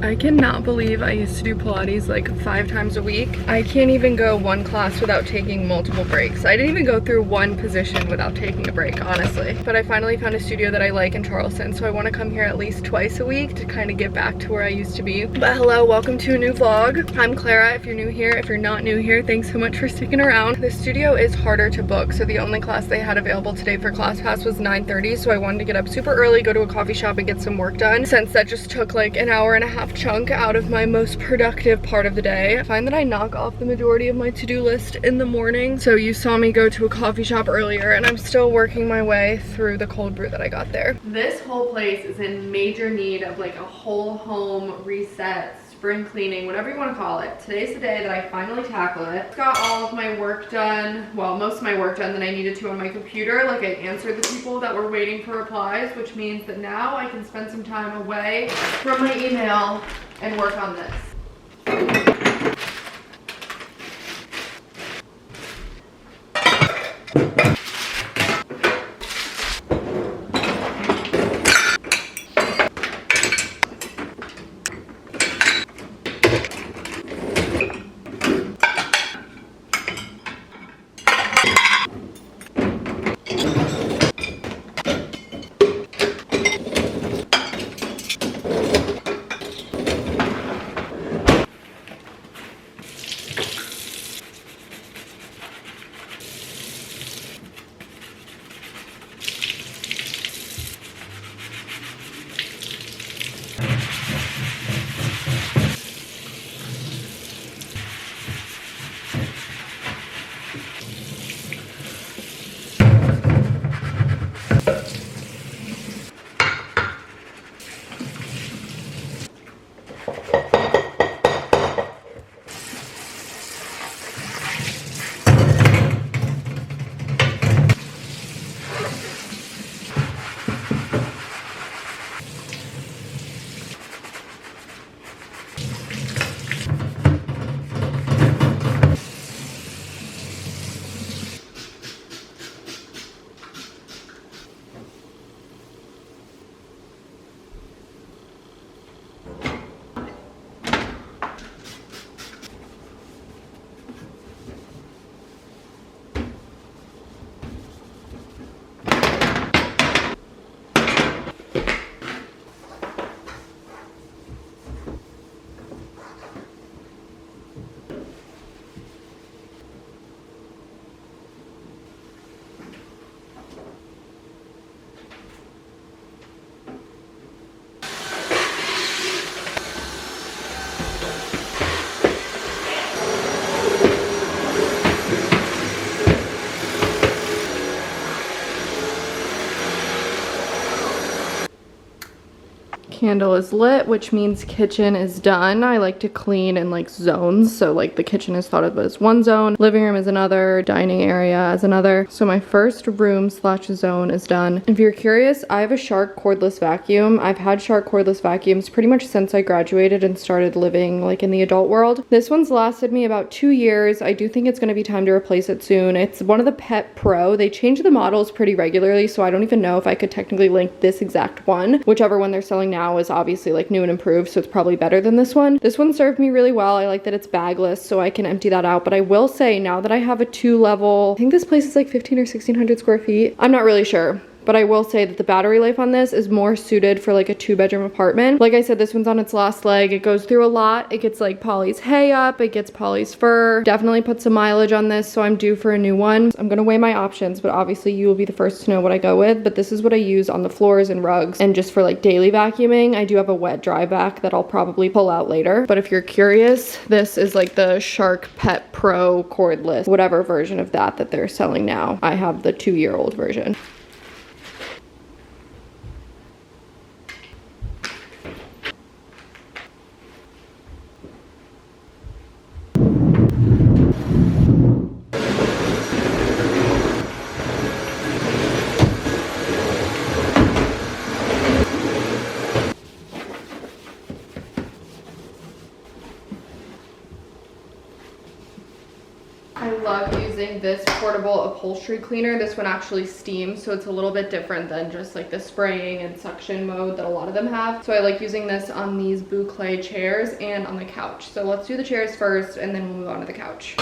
I cannot believe I used to do Pilates like 5 times a week. I can't even go one class without taking multiple breaks. I didn't even go through one position without taking a break, honestly. But I finally found a studio that I like in Charleston, so I want to come here at least twice a week to kind of get back to where I used to be. But hello, welcome to a new vlog. I'm Clara if you're new here. If you're not new here, thanks so much for sticking around. The studio is harder to book, so the only class they had available today for ClassPass was 9:30, so I wanted to get up super early, go to a coffee shop and get some work done, since that just took like an hour and a half chunk out of my most productive part of the day. I find that I knock off the majority of my to-do list in the morning. So you saw me go to a coffee shop earlier and I'm still working my way through the cold brew that I got there. This whole place is in major need of like a whole home reset, spring cleaning, whatever you want to call it. Today's the day that I finally tackle it. Got all of my work done, well, most of my work done that I needed to on my computer. Like, I answered the people that were waiting for replies, which means that now I can spend some time away from my email and work on this. Candle is lit, which means kitchen is done. I like to clean in like zones, so like the kitchen is thought of as one zone, living room is another, dining area as another. So my first room slash zone is done. If you're curious, I have a Shark cordless vacuum. I've had Shark cordless vacuums pretty much since I graduated and started living like in the adult world. This one's lasted me about 2 years. I do think it's going to be time to replace it soon. It's one of the Pet Pro. They change the models pretty regularly, so I don't even know if I could technically link this exact one. Whichever one they're selling now is obviously like new and improved, so it's probably better than this one. This one served me really well. I like that it's bagless, so I can empty that out. But I will say, now that I have a 2-level, I think this place is like 15 or 1600 square feet. I'm not really sure. But I will say that the battery life on this is more suited for like a 2-bedroom apartment. Like I said, this one's on its last leg. It goes through a lot. It gets like Polly's hay up. It gets Polly's fur. Definitely put some mileage on this, so I'm due for a new one. I'm gonna weigh my options, but obviously you will be the first to know what I go with. But this is what I use on the floors and rugs. And just for like daily vacuuming, I do have a wet dry vac that I'll probably pull out later. But if you're curious, this is like the Shark Pet Pro cordless, whatever version of that they're selling now. I have the 2-year-old version. I love using using this portable upholstery cleaner. This one actually steams, so it's a little bit different than just like the spraying and suction mode that a lot of them have. So I like using this on these boucle chairs and on the couch. So let's do the chairs first and then we'll move on to the couch.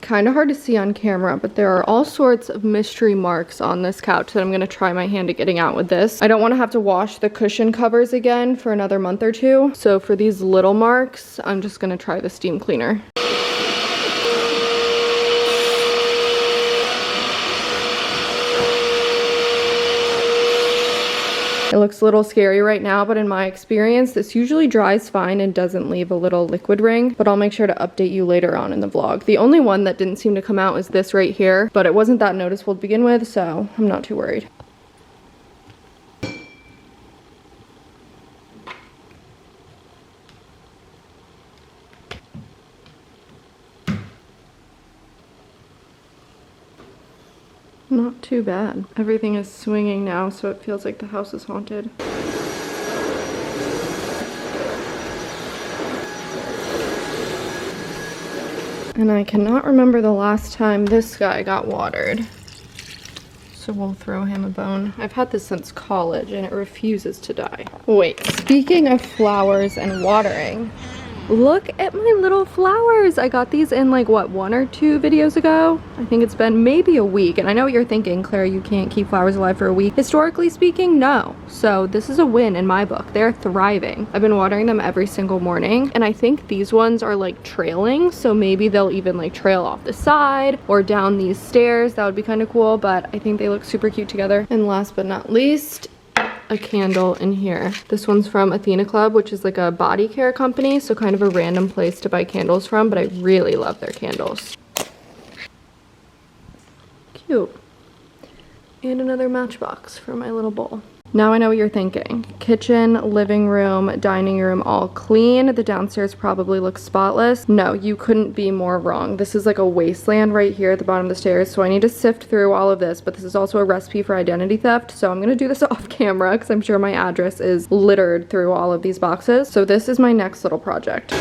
Kind of hard to see on camera, but there are all sorts of mystery marks on this couch that I'm going to try my hand at getting out with this. I don't want to have to wash the cushion covers again for another month or two. So for these little marks, I'm just going to try the steam cleaner. It looks a little scary right now, but in my experience, this usually dries fine and doesn't leave a little liquid ring, but I'll make sure to update you later on in the vlog. The only one that didn't seem to come out was this right here, but it wasn't that noticeable to begin with, so I'm not too worried. Not too bad. Everything is swinging now, so it feels like the house is haunted. And I cannot remember the last time this guy got watered. So we'll throw him a bone. I've had this since college and it refuses to die. Wait, speaking of flowers and watering, look at my little flowers. I got these in like, what, 1 or 2 videos ago? I think it's been maybe a week. And I know what you're thinking, Claire, you can't keep flowers alive for a week. Historically speaking, no. So this is a win in my book. They're thriving. I've been watering them every single morning. And I think these ones are like trailing. So maybe they'll even like trail off the side or down these stairs. That would be kind of cool. But I think they look super cute together. And last but not least, a candle in here. This one's from Athena Club, which is like a body care company, so kind of a random place to buy candles from, but I really love their candles. Cute. And another matchbox for my little bowl. Now I know what you're thinking. Kitchen, living room, dining room, all clean. The downstairs probably looks spotless. No, you couldn't be more wrong. This is like a wasteland right here at the bottom of the stairs, so I need to sift through all of this, but this is also a recipe for identity theft, so I'm gonna do this off camera because I'm sure my address is littered through all of these boxes. So this is my next little project.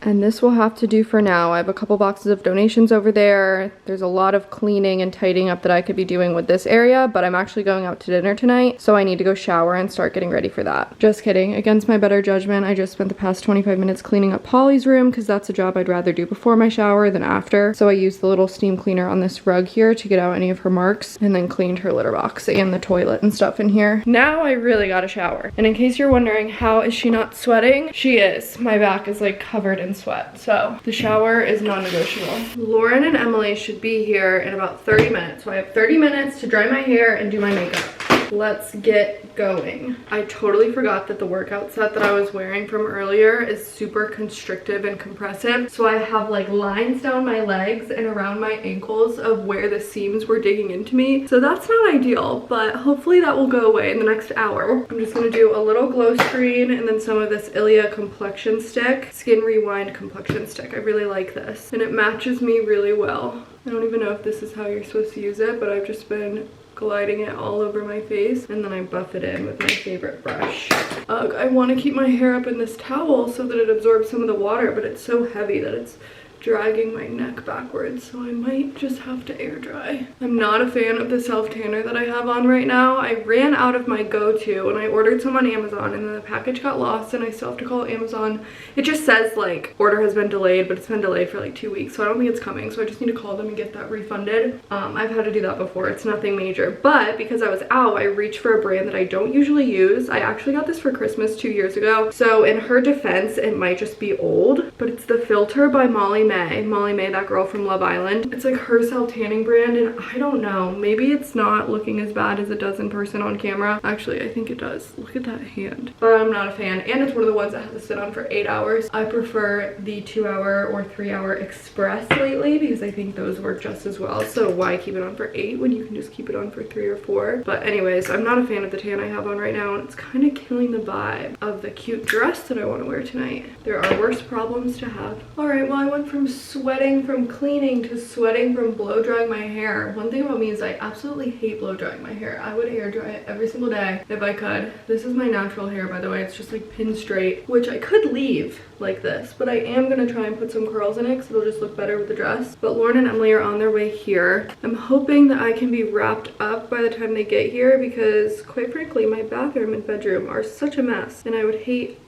And this will have to do for now. I have a couple boxes of donations over there. There's a lot of cleaning and tidying up that I could be doing with this area, but I'm actually going out to dinner tonight, so I need to go shower and start getting ready for that. Just kidding. Against my better judgment, I just spent the past 25 minutes cleaning up Polly's room because that's a job I'd rather do before my shower than after. So I used the little steam cleaner on this rug here to get out any of her marks and then cleaned her litter box and the toilet and stuff in here. Now I really gotta shower. And in case you're wondering, how is she not sweating? She is. My back is like covered in sweat, so the shower is non-negotiable. Lauren and Emily should be here in about 30 minutes, so I have 30 minutes to dry my hair and do my makeup. Let's get going. I totally forgot that the workout set that I was wearing from earlier is super constrictive and compressive, so I have like lines down my legs and around my ankles of where the seams were digging into me, so that's not ideal, but hopefully that will go away in the next hour. I'm just gonna do a little glow screen and then some of this Ilia complexion stick, skin rewind complexion stick. I really like this and it matches me really well. I don't even know if this is how you're supposed to use it, but I've just been gliding it all over my face and then I buff it in with my favorite brush. Ugh, I want to keep my hair up in this towel so that it absorbs some of the water, but it's so heavy that it's dragging my neck backwards, so I might just have to air dry. I'm not a fan of the self tanner that I have on right now. I ran out of my go-to and I ordered some on Amazon and then the package got lost and I still have to call Amazon. It just says like order has been delayed, but it's been delayed for like 2 weeks, so I don't think it's coming, so I just need to call them and get that refunded. I've had to do that before. It's nothing major, but because I was out, I reached for a brand that I don't usually use. I actually got this for Christmas 2 years ago, so in her defense, it might just be old, but it's the Filter by Molly Molly May, that girl from Love Island. It's like her self-tanning brand, and I don't know, maybe it's not looking as bad as it does in person on camera. Actually, I think it does. Look at that hand. But I'm not a fan, and it's one of the ones that has to sit on for 8 hours. I prefer the 2-hour or 3-hour express lately because I think those work just as well. So why keep it on for 8 when you can just keep it on for 3 or 4? But anyways, I'm not a fan of the tan I have on right now, and it's kind of killing the vibe of the cute dress that I want to wear tonight. There are worse problems to have. All right, well, I went from sweating from cleaning to sweating from blow drying my hair. One thing about me is I absolutely hate blow drying my hair. I would hair dry it every single day if I could. This is my natural hair, by the way. It's just like pin straight, which I could leave like this, but I am gonna try and put some curls in it because it'll just look better with the dress. But Lauren and Emily are on their way here. I'm hoping that I can be wrapped up by the time they get here because, quite frankly, my bathroom and bedroom are such a mess, and I would hate...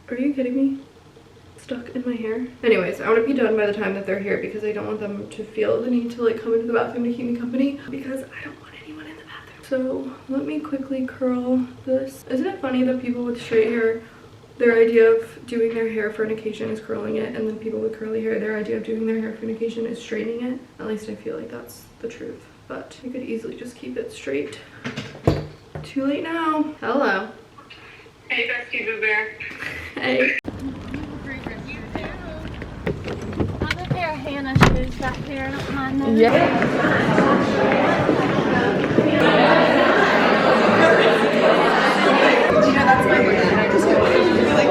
Are you kidding me? Stuck in my hair. Anyways, I want to be done by the time that they're here because I don't want them to feel the need to like come into the bathroom to keep me company because I don't want anyone in the bathroom. So let me quickly curl this. Isn't it funny that people with straight hair, their idea of doing their hair for an occasion is curling it, and then people with curly hair, their idea of doing their hair for an occasion is straightening it? At least I feel like that's the truth, but you could easily just keep it straight. Too late now. Hello. Hey, Bestie Boo Bear. Hey. Hannah shoes back there. I don't mind those. You know, that's my word. I just go like,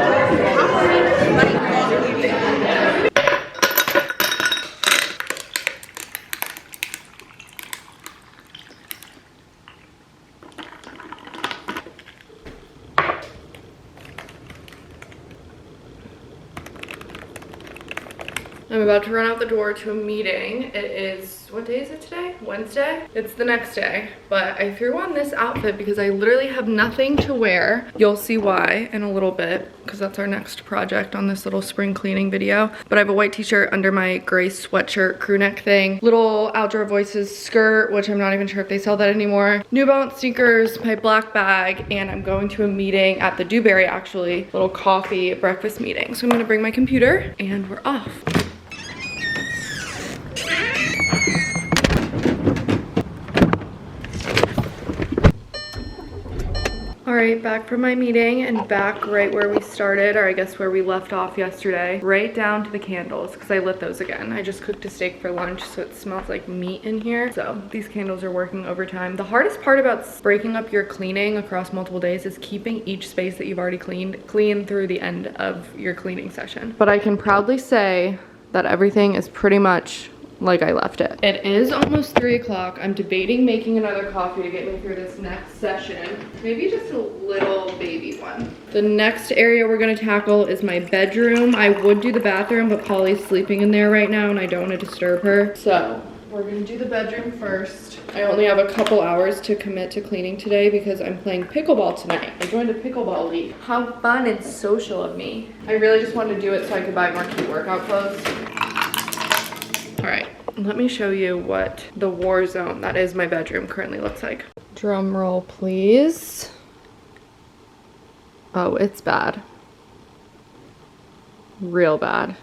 I'm about to run out the door to a meeting. It is, what day is it today? Wednesday? It's the next day, but I threw on this outfit because I literally have nothing to wear. You'll see why in a little bit because that's our next project on this little spring cleaning video. But I have a white t-shirt under my gray sweatshirt crew neck thing, little Outdoor Voices skirt, which I'm not even sure if they sell that anymore, New Balance sneakers, my black bag, and I'm going to a meeting at the Dewberry, actually, little coffee breakfast meeting. So I'm gonna bring my computer and we're off. All right, back from my meeting and back right where we started, or I guess where we left off yesterday, right down to the candles because I lit those again. I just cooked a steak for lunch, so it smells like meat in here. So these candles are working overtime. The hardest part about breaking up your cleaning across multiple days is keeping each space that you've already cleaned clean through the end of your cleaning session. But I can proudly say that everything is pretty much like I left it. It is almost 3 o'clock. I'm debating making another coffee to get me through this next session. Maybe just a little baby one. The next area we're gonna tackle is my bedroom. I would do the bathroom, but Polly's sleeping in there right now and I don't want to disturb her. So we're gonna do the bedroom first. I only have a couple hours to commit to cleaning today because I'm playing pickleball tonight. I joined a pickleball league. How fun and social of me. I really just wanted to do it so I could buy more cute workout clothes. All right, let me show you what the war zone that is my bedroom currently looks like. Drum roll, please. Oh, it's bad. Real bad.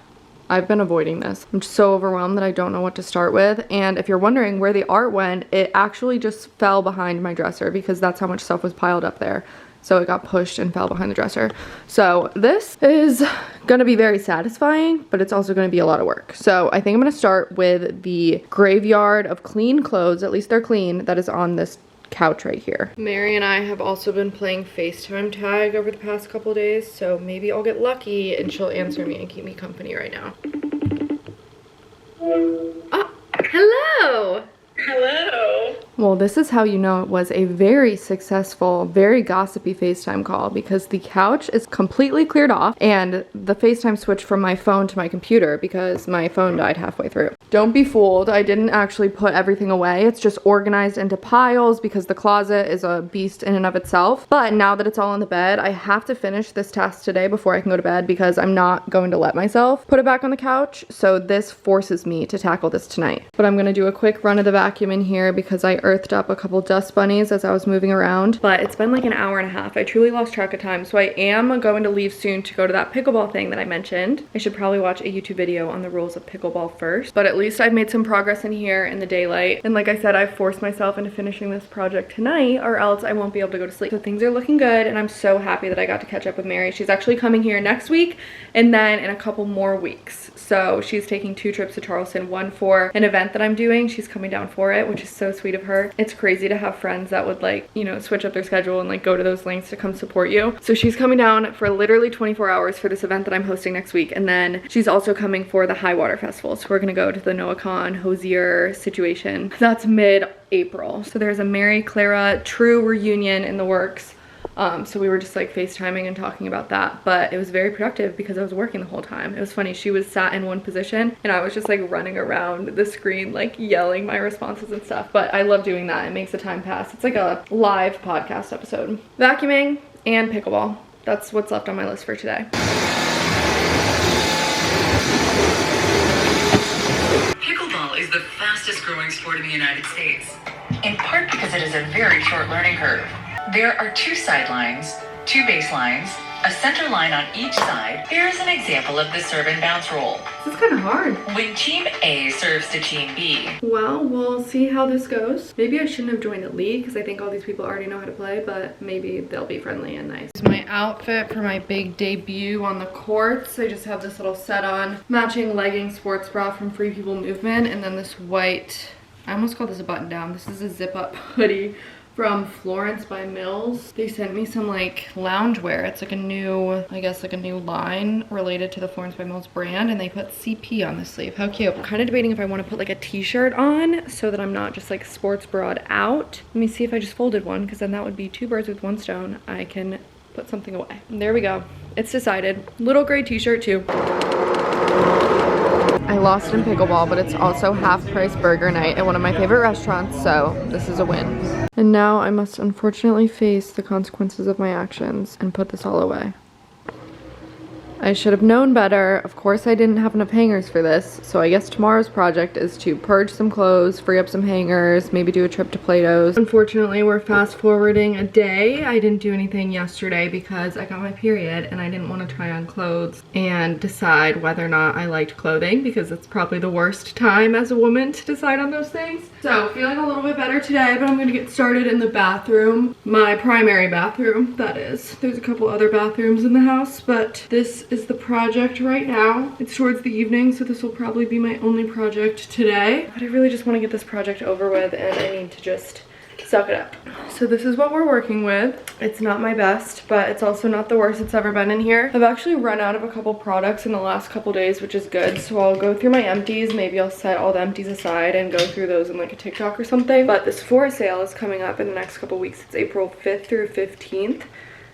I've been avoiding this. I'm so overwhelmed that I don't know what to start with. And if you're wondering where the art went, it actually just fell behind my dresser because that's how much stuff was piled up there. So it got pushed and fell behind the dresser. So this is gonna be very satisfying, but it's also gonna be a lot of work. So I think I'm gonna start with the graveyard of clean clothes, at least they're clean, that is on this couch right here. Mary and I have also been playing FaceTime tag over the past couple days, so maybe I'll get lucky and she'll answer me and keep me company right now. Oh, hello! Hello. Well, this is how you know it was a very successful, very gossipy FaceTime call because the couch is completely cleared off and the FaceTime switched from my phone to my computer because my phone died halfway through. Don't be fooled. I didn't actually put everything away. It's just organized into piles because the closet is a beast in and of itself. But now that it's all in the bed, I have to finish this task today before I can go to bed because I'm not going to let myself put it back on the couch. So this forces me to tackle this tonight. But I'm going to do a quick run of the vacuum in here because I earthed up a couple dust bunnies as I was moving around, but it's been like an hour and a half. I truly lost track of time. So I am going to leave soon to go to that pickleball thing that I mentioned. I should probably watch a YouTube video on the rules of pickleball first, but at least I've made some progress in here in the daylight. And like I said, I've forced myself into finishing this project tonight or else I won't be able to go to sleep. So things are looking good and I'm so happy that I got to catch up with Mary. She's actually coming here next week and then in a couple more weeks. So she's taking 2 trips to Charleston, one for an event that I'm doing. She's coming down for it, which is so sweet of her. It's crazy to have friends that would like, you know, switch up their schedule and like go to those lengths to come support you. So she's coming down for literally 24 hours for this event that I'm hosting next week. And then she's also coming for the High Water Festival. So we're gonna go to the Noah Khan Hosier situation. That's mid-April. So there's a Mary Clara True reunion in the works. So we were just like FaceTiming and talking about that, but it was very productive because I was working the whole time. It was funny, she was sat in one position and I was just like running around the screen like yelling my responses and stuff, but I love doing that. It makes the time pass. It's like a live podcast episode. Vacuuming and pickleball. That's what's left on my list for today. Pickleball is the fastest growing sport in the United States, in part because it is a very short learning curve. There are 2 sidelines, 2 baselines, a center line on each side. Here is an example of the serve and bounce roll. This is kind of hard. When Team A serves to Team B. Well, we'll see how this goes. Maybe I shouldn't have joined a league because I think all these people already know how to play, but maybe they'll be friendly and nice. This is my outfit for my big debut on the courts. I just have this little set on, matching legging sports bra from Free People Movement, and then this white, I almost call this a button down. This is a zip up hoodie from Florence by Mills. They sent me some like loungewear. It's like a new, I guess like a new line related to the Florence by Mills brand, and they put CP on the sleeve. How cute. I'm kind of debating if I want to put like a t-shirt on so that I'm not just like sports broad out. Let me see if I just folded one, because then that would be 2 birds with 1 stone. I can put something away. And there we go. It's decided. Little gray t-shirt too. I lost in pickleball, but it's also half-price burger night at one of my favorite restaurants, so this is a win. And now I must unfortunately face the consequences of my actions and put this all away. I should have known better. Of course I didn't have enough hangers for this, so I guess tomorrow's project is to purge some clothes, free up some hangers, maybe do a trip to Plato's. Unfortunately, we're fast forwarding a day. I didn't do anything yesterday because I got my period and I didn't want to try on clothes and decide whether or not I liked clothing, because it's probably the worst time as a woman to decide on those things. So feeling a little bit better today, but I'm gonna get started in the bathroom. My primary bathroom, that is. There's a couple other bathrooms in the house, but this is the project right now. It's towards the evening, so this will probably be my only project today. But I really just want to get this project over with and I need to just suck it up. So this is what we're working with. It's not my best, but it's also not the worst it's ever been in here. I've actually run out of a couple products in the last couple days, which is good. So I'll go through my empties. Maybe I'll set all the empties aside and go through those in like a TikTok or something. But this Sephora sale is coming up in the next couple weeks. It's April 5th through 15th.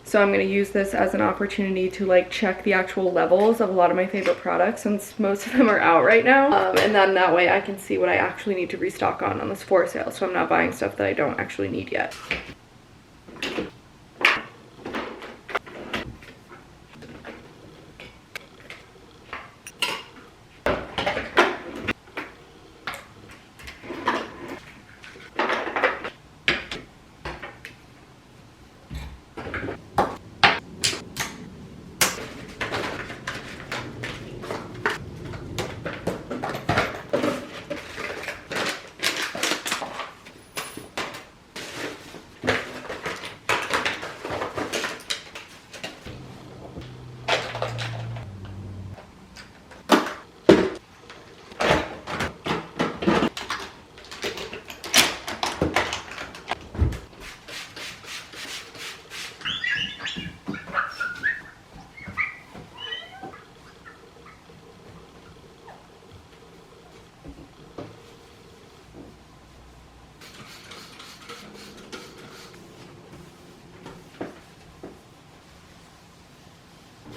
So I'm going to use this as an opportunity to like check the actual levels of a lot of my favorite products, since most of them are out right now. And then that way I can see what I actually need to restock on this Sephora sale, so I'm not buying stuff that I don't actually need yet.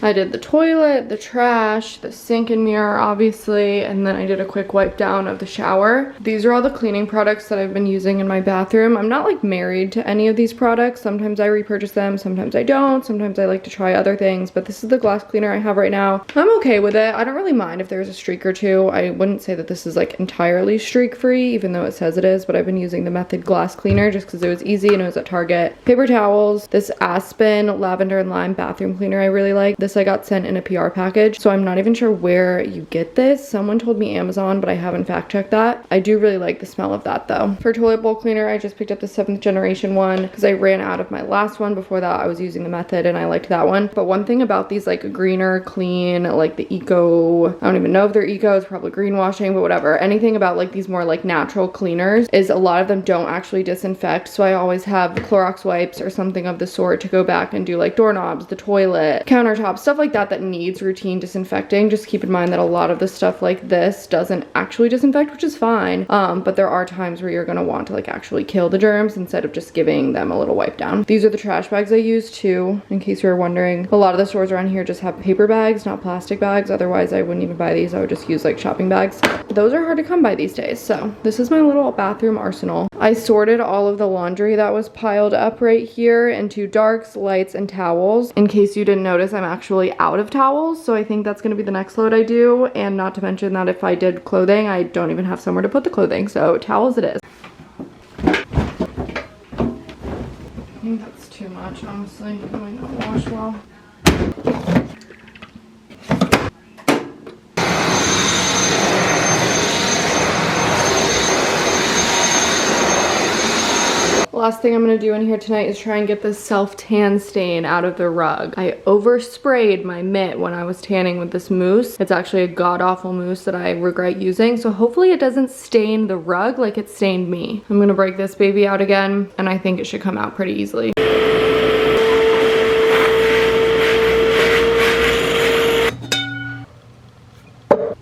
I did the toilet, the trash, the sink and mirror, obviously, and then I did a quick wipe down of the shower. These are all the cleaning products that I've been using in my bathroom. I'm not like married to any of these products. Sometimes I repurchase them, sometimes I don't. Sometimes I like to try other things, but this is the glass cleaner I have right now. I'm okay with it. I don't really mind if there's a streak or two. I wouldn't say that this is like entirely streak free, even though it says it is, but I've been using the Method glass cleaner just because it was easy and it was at Target. Paper towels, this Aspen lavender and lime bathroom cleaner I really like. This I got sent in a PR package, so I'm not even sure where you get this. Someone told me Amazon, but I haven't fact checked that. I do really like the smell of that though. For toilet bowl cleaner, I just picked up the 7th generation one because I ran out of my last one. Before that, I was using the Method and I liked that one. But one thing about these like greener, clean, like the eco, I don't even know if they're eco, it's probably greenwashing, but whatever. Anything about like these more like natural cleaners is a lot of them don't actually disinfect. So I always have Clorox wipes or something of the sort to go back and do like doorknobs, the toilet, countertops, stuff like that that needs routine disinfecting. Just keep in mind that a lot of the stuff like this doesn't actually disinfect, which is fine. But there are times where you're gonna want to like actually kill the germs instead of just giving them a little wipe down. These are the trash bags I use too, in case you were wondering. A lot of the stores around here just have paper bags, not plastic bags. Otherwise I wouldn't even buy these. I would just use like shopping bags. Those are hard to come by these days. So this is my little bathroom arsenal. I sorted all of the laundry that was piled up right here into darks, lights, and towels. In case you didn't notice, I'm actually out of towels, so I think that's gonna be the next load I do. And not to mention that if I did clothing, I don't even have somewhere to put the clothing, so towels it is. I think that's too much, honestly. It might not wash well. Last thing I'm gonna do in here tonight is try and get this self-tan stain out of the rug. I oversprayed my mitt when I was tanning with this mousse. It's actually a god-awful mousse that I regret using, so hopefully it doesn't stain the rug like it stained me. I'm gonna break this baby out again, and I think it should come out pretty easily.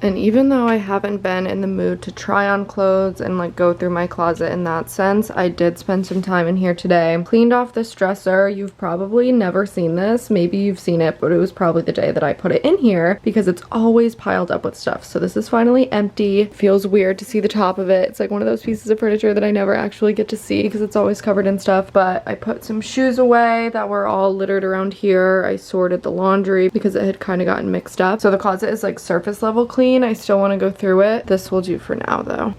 And even though I haven't been in the mood to try on clothes and like go through my closet in that sense, I did spend some time in here today. Cleaned off this dresser. You've probably never seen this. Maybe you've seen it, but it was probably the day that I put it in here because it's always piled up with stuff. So this is finally empty. Feels weird to see the top of it. It's like one of those pieces of furniture that I never actually get to see because it's always covered in stuff. But I put some shoes away that were all littered around here. I sorted the laundry because it had kind of gotten mixed up. So the closet is like surface level clean. I still want to go through it. This will do for now though.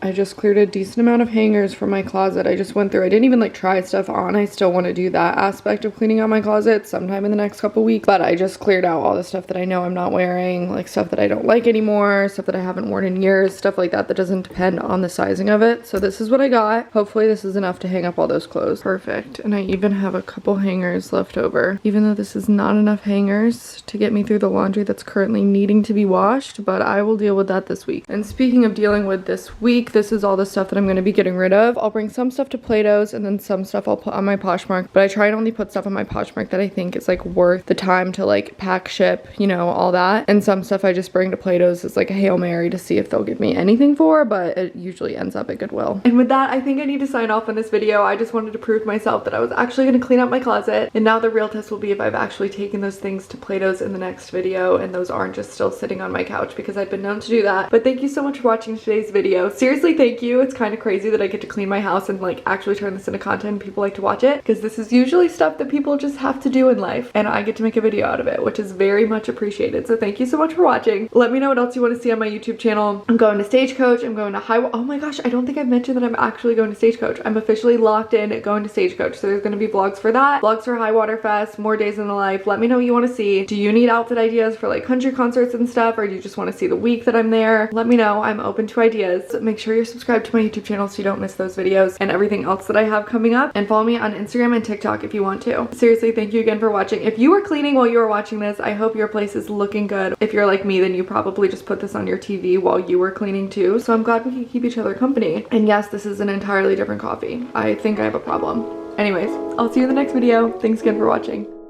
I just cleared a decent amount of hangers from my closet. I just went through. I didn't even like try stuff on. I still want to do that aspect of cleaning out my closet sometime in the next couple weeks. But I just cleared out all the stuff that I know I'm not wearing, like stuff that I don't like anymore, stuff that I haven't worn in years, stuff like that that doesn't depend on the sizing of it. So this is what I got. Hopefully this is enough to hang up all those clothes. Perfect. And I even have a couple hangers left over, even though this is not enough hangers to get me through the laundry that's currently needing to be washed, but I will deal with that this week. And speaking of dealing with this week, this is all the stuff that I'm going to be getting rid of. I'll bring some stuff to Plato's and then some stuff I'll put on my Poshmark, but I try and only put stuff on my Poshmark that I think is like worth the time to like pack, ship, you know, all that. And some stuff I just bring to Plato's as like a Hail Mary to see if they'll give me anything for, but it usually ends up at Goodwill. And with that, I think I need to sign off on this video. I just wanted to prove to myself that I was actually going to clean up my closet, and now the real test will be if I've actually taken those things to Plato's in the next video and those aren't just still sitting on my couch, because I've been known to do that. But thank you so much for watching today's video. Seriously, thank you. It's kind of crazy that I get to clean my house and like actually turn this into content and people like to watch it, because this is usually stuff that people just have to do in life and I get to make a video out of it, which is very much appreciated. So thank you so much for watching. Let me know what else you want to see on my YouTube channel. I'm going to Stagecoach. I'm going to oh my gosh, I don't think I've mentioned that I'm actually going to Stagecoach. I'm officially locked in going to Stagecoach, so there's going to be vlogs for that, vlogs for High Water Fest, more days in the life. Let me know what you want to see. Do you need outfit ideas for like country concerts and stuff, or do you just want to see the week that I'm there? Let me know. I'm open to ideas. Make sure sure you're subscribed to my YouTube channel so you don't miss those videos and everything else that I have coming up. And follow me on Instagram and TikTok if you want to. Seriously, thank you again for watching. If you were cleaning while you were watching this, I hope your place is looking good. If you're like me, then you probably just put this on your TV while you were cleaning too. So I'm glad we can keep each other company. And yes, this is an entirely different coffee. I think I have a problem. Anyways, I'll see you in the next video. Thanks again for watching.